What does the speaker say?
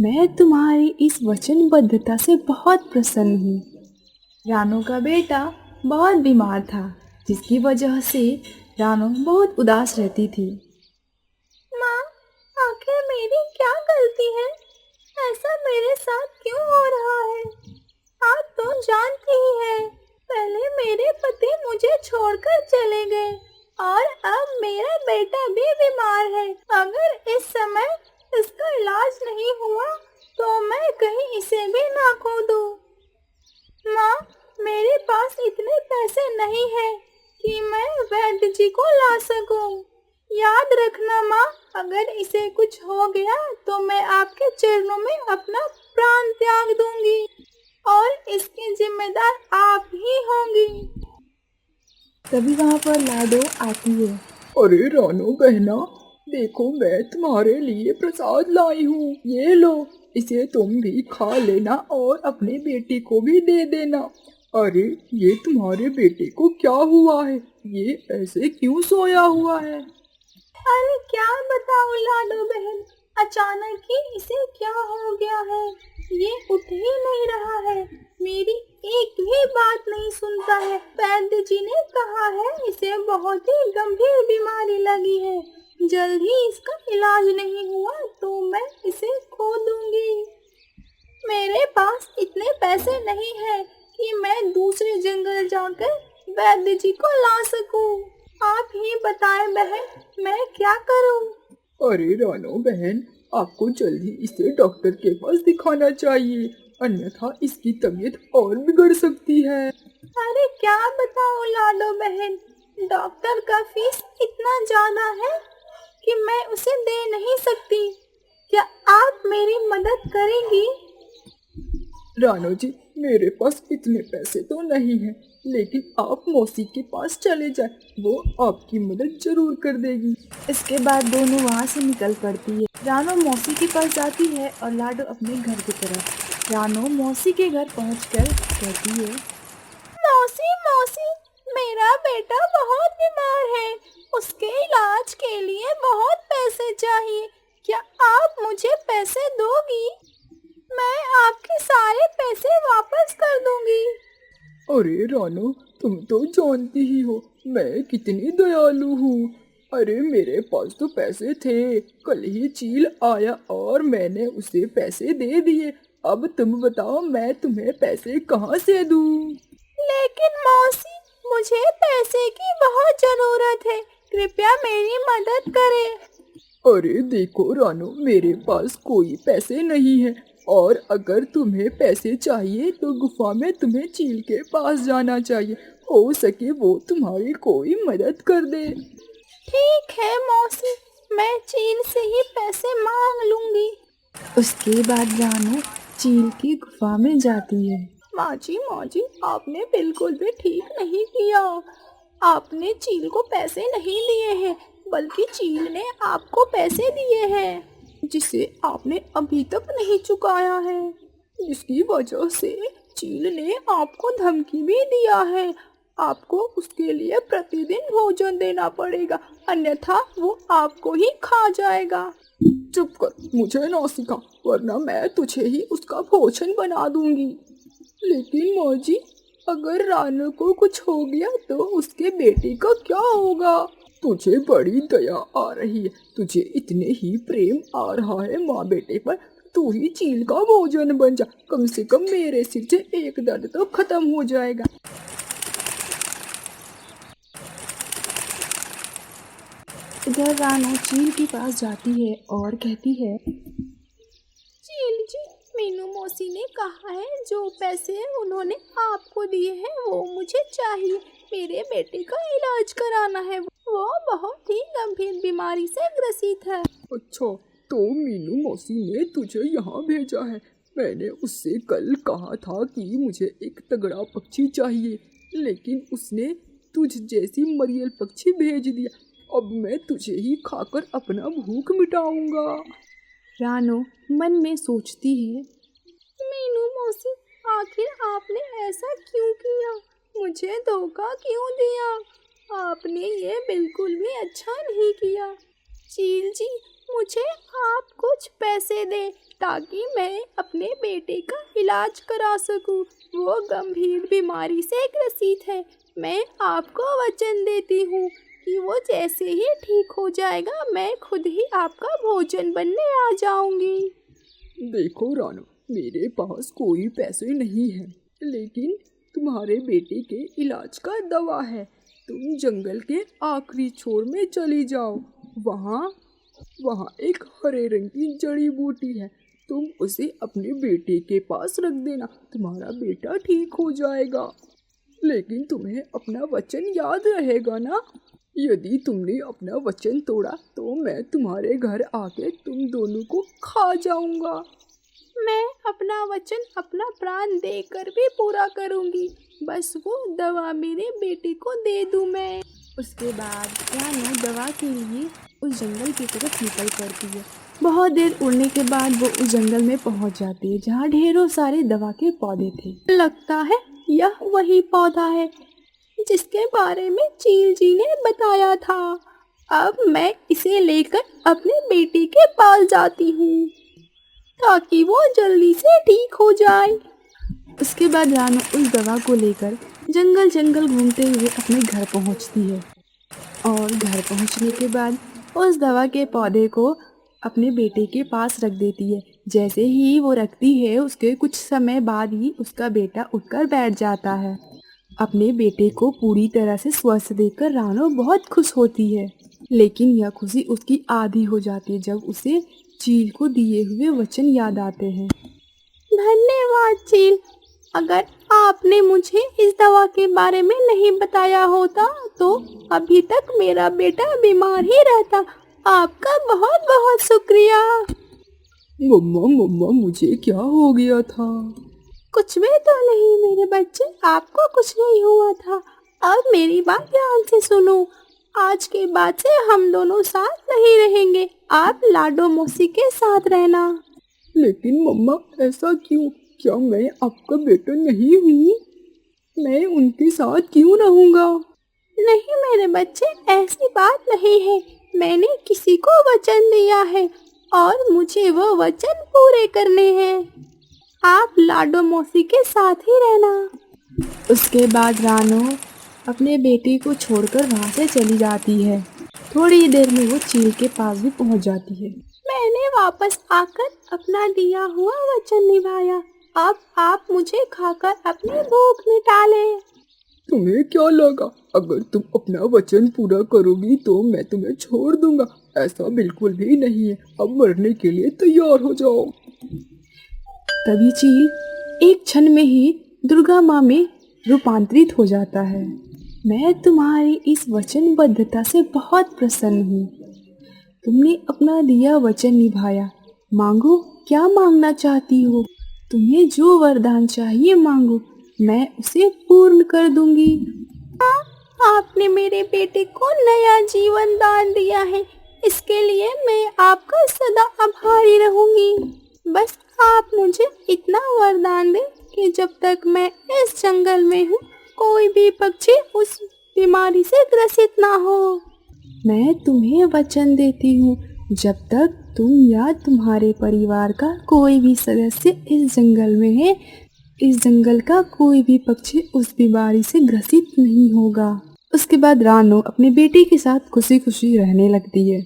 मैं तुम्हारी इस वचनबद्धता से बहुत प्रसन्न हूँ। रानो का बेटा बहुत बीमार था, जिसकी वजह से रानो बहुत उदास रहती थी। माँ, आखिर मेरी क्या गलती है? ऐसा मेरे साथ क्यों हो रहा है? आप तो जानती ही हैं, पहले मेरे पति मुझे छोड़कर चले गए और अब मेरा बेटा भी बीमार है। अगर इस समय इसका इलाज नहीं हुआ तो मैं कहीं इसे भी ना खो दूँ। माँ, मेरे पास इतने पैसे नहीं हैं कि मैं वैद्य जी को ला सकूं। याद रखना माँ, अगर इसे कुछ हो गया तो मैं आपके चरणों में अपना प्राण त्याग दूंगी और इसकी जिम्मेदार आप ही होंगी। तभी वहाँ पर लाडो आती है। अरे रानो बहना, देखो मैं तुम्हारे लिए प्रसाद लाई हूँ, ये लो। इसे तुम भी खा लेना और अपने बेटे को भी दे देना। अरे ये तुम्हारे बेटे को क्या हुआ है? ये ऐसे क्यों सोया हुआ है? अरे क्या बताऊं लाडो बहन, अचानक ही इसे क्या हो गया है। ये उठ ही नहीं रहा है, मेरी एक भी बात नहीं सुनता है। वैद्य जी ने कहा है इसे बहुत ही गंभीर बीमारी लगी है, जल्द ही इसका इलाज नहीं हुआ तो मैं इसे खो दूंगी। मेरे पास इतने पैसे नहीं हैं कि मैं दूसरे जंगल जाकर वैद्य जी को ला सकूं। आप ही बताएं बहन, मैं क्या करूं? अरे रानो बहन, आपको जल्दी इसे डॉक्टर के पास दिखाना चाहिए, अन्यथा इसकी तबीयत और बिगड़ सकती है। अरे क्या बताऊं लाडो बहन, डॉक्टर का फीस इतना ज्यादा है कि मैं उसे दे नहीं सकती। क्या आप मेरी मदद करेंगी? रानो जी, मेरे पास इतने पैसे तो नहीं हैं, लेकिन आप मौसी के पास चले जाएं, वो आपकी मदद जरूर कर देगी। इसके बाद दोनों वहाँ से निकल पड़ती है। रानो मौसी के पास जाती है और लाडो अपने घर की तरफ। रानो मौसी के घर पहुंचकर कहती है, मौसी मौसी, मेरा बेटा बहुत बीमार है, उसके इलाज के लिए बहुत पैसे चाहिए। क्या आप मुझे पैसे दोगी? मैं आपके सारे पैसे वापस कर दूंगी। अरे रानो, तुम तो जानती ही हो मैं कितनी दयालु हूँ। अरे मेरे पास तो पैसे थे, कल ही चील आया और मैंने उसे पैसे दे दिए। अब तुम बताओ मैं तुम्हें पैसे कहाँ से दूँ? लेकिन मौसी, मुझे पैसे की बहुत जरूरत है, कृपया मेरी मदद करें। अरे देखो रानो, मेरे पास कोई पैसे नहीं है, और अगर तुम्हें पैसे चाहिए तो गुफा में तुम्हें चील के पास जाना चाहिए। हो सके वो तुम्हारी कोई मदद कर दे। ठीक है मौसी, मैं चील से ही पैसे मांग लूंगी। उसके बाद रानो चील की गुफा में जाती है। माँ जी, आपने बिल्कुल भी ठीक नहीं किया। आपने चील को पैसे नहीं दिए हैं, बल्कि चील ने आपको पैसे दिए हैं, जिसे आपने अभी तक नहीं चुकाया है। जिसकी वजह से चील ने आपको धमकी भी दिया है। आपको उसके लिए प्रतिदिन भोजन देना पड़ेगा, अन्यथा वो आपको ही खा जाएगा। चुप कर, मुझे ना सिखा, वरना मैं तुझे ही उसका भोजन बना दूंगी। लेकिन माँ जी, अगर रानू को कुछ हो गया तो उसके बेटे का क्या होगा? तुझे बड़ी दया आ रही है, तुझे इतने ही प्रेम आ रहा है माँ बेटे पर, तू ही चील का भोजन बन जा। कम से कम मेरे सिर से एक दर्द तो खत्म हो जाएगा। इधर रानो चील के पास जाती है और कहती है, चील जी, मीनू मौसी ने कहा है जो पैसे उन्होंने आपको दिए हैं वो मुझे चाहिए। मेरे बेटे का इलाज कराना है, वो बहुत ही गंभीर बीमारी से ग्रसित है। अच्छा, तो मीनू मौसी ने तुझे यहाँ भेजा है। मैंने उससे कल कहा था कि मुझे एक तगड़ा पक्षी चाहिए, लेकिन उसने तुझ जैसी मरियल पक्षी भेज दिया। अब मैं तुझे ही खाकर अपना भूख मिटाऊंगा। रानो मन में सोचती है, मीनू मौसी, आखिर आपने ऐसा क्यों किया? मुझे धोखा क्यों दिया? आपने ये बिल्कुल भी अच्छा नहीं किया। चील जी, मुझे आप कुछ पैसे दें ताकि मैं अपने बेटे का इलाज करा सकूं। वो गंभीर बीमारी से ग्रसित है। मैं आपको वचन देती हूँ कि वो जैसे ही ठीक हो जाएगा मैं खुद ही आपका भोजन बनने आ जाऊंगी। देखो रानो, मेरे पास कोई पैसे नहीं है, लेकिन तुम्हारे बेटे के इलाज का दवा है। तुम जंगल के आखिरी छोर में चली जाओ। वहाँ एक हरे रंग की जड़ी बूटी है। तुम उसे अपने बेटे के पास रख देना, तुम्हारा बेटा ठीक हो जाएगा। लेकिन तुम्हें अपना वचन याद रहेगा ना? यदि तुमने अपना वचन तोड़ा तो मैं तुम्हारे घर आके तुम दोनों को खा जाऊंगा। मैं अपना वचन अपना प्राण देकर भी पूरा करूंगी। बस वो दवा मेरे बेटे को दे दूं मैं। उसके बाद रानो दवा के लिए उस जंगल की तरफ निकल पड़ती है। बहुत देर उड़ने के बाद वो उस जंगल में पहुंच जाती है जहाँ ढेरों सारे दवा के पौधे थे। लगता है यह वही पौधा है जिसके बारे में चील जी ने बताया था। अब मैं इसे लेकर अपने बेटे के पास जाती हूँ ताकि वो जल्दी से ठीक हो जाए। उसके बाद रानो उस दवा को लेकर जंगल जंगल घूमते हुए अपने घर पहुंचती है और घर पहुंचने के बाद उस दवा के पौधे को अपने बेटे के पास रख देती है। जैसे ही वो रखती है उसके कुछ समय बाद ही उसका बेटा उठकर बैठ जाता है। अपने बेटे को पूरी तरह से स्वस्थ देखकर रानो बहुत खुश होती है, लेकिन यह खुशी उसकी आधी हो जाती है जब उसे चील को दिए हुए वचन याद आते हैं। धन्यवाद चील, अगर आपने मुझे इस दवा के बारे में नहीं बताया होता तो अभी तक मेरा बेटा बीमार ही रहता। आपका बहुत बहुत शुक्रिया। मम्मा मुझे क्या हो गया था? कुछ भी तो नहीं मेरे बच्चे, आपको कुछ नहीं हुआ था। अब मेरी बात ध्यान से सुनो। आज के बाद से हम दोनों साथ नहीं रहेंगे। आप लाडो मौसी के साथ रहना। लेकिन मम्मा ऐसा क्यों? क्या मैं आपका बेटा नहीं हूँ? मैं उनके साथ क्यों रहूँगा? नहीं मेरे बच्चे, ऐसी बात नहीं है। मैंने किसी को वचन दिया है और मुझे वो वचन पूरे करने हैं। आप लाडो मौसी के साथ ही रहना। उसके बाद रानो अपने बेटे को छोड़कर वहाँ से चली जाती है। थोड़ी देर में वो चील के पास भी पहुँच जाती है। मैंने वापस आकर अपना दिया हुआ वचन निभाया। अब आप मुझे खाकर अपनी भूख मिटा लें। तुम्हें क्या लगा अगर तुम अपना वचन पूरा करोगी तो मैं तुम्हें छोड़ दूंगा? ऐसा बिल्कुल भी नहीं है। अब मरने के लिए तैयार हो जाओ। तभी चील एक क्षण में ही दुर्गा माँ में रूपांतरित हो जाता है। मैं तुम्हारी इस वचनबद्धता से बहुत प्रसन्न हूँ। तुमने अपना दिया वचन निभाया। मांगो, क्या मांगना चाहती हो? तुम्हें जो वरदान चाहिए मांगो, मैं उसे पूर्ण कर दूंगी। आपने मेरे बेटे को नया जीवन दान दिया है, इसके लिए मैं आपका सदा आभारी रहूंगी। बस आप मुझे इतना वरदान दें कि जब तक मैं इस जंगल में हूँ कोई भी पक्षी उस बीमारी से ग्रसित ना हो। मैं तुम्हें वचन देती हूँ, जब तक तुम या तुम्हारे परिवार का कोई भी सदस्य इस जंगल में है, इस जंगल का कोई भी पक्षी उस बीमारी से ग्रसित नहीं होगा। उसके बाद रानो अपने बेटे के साथ खुशी खुशी रहने लगती है।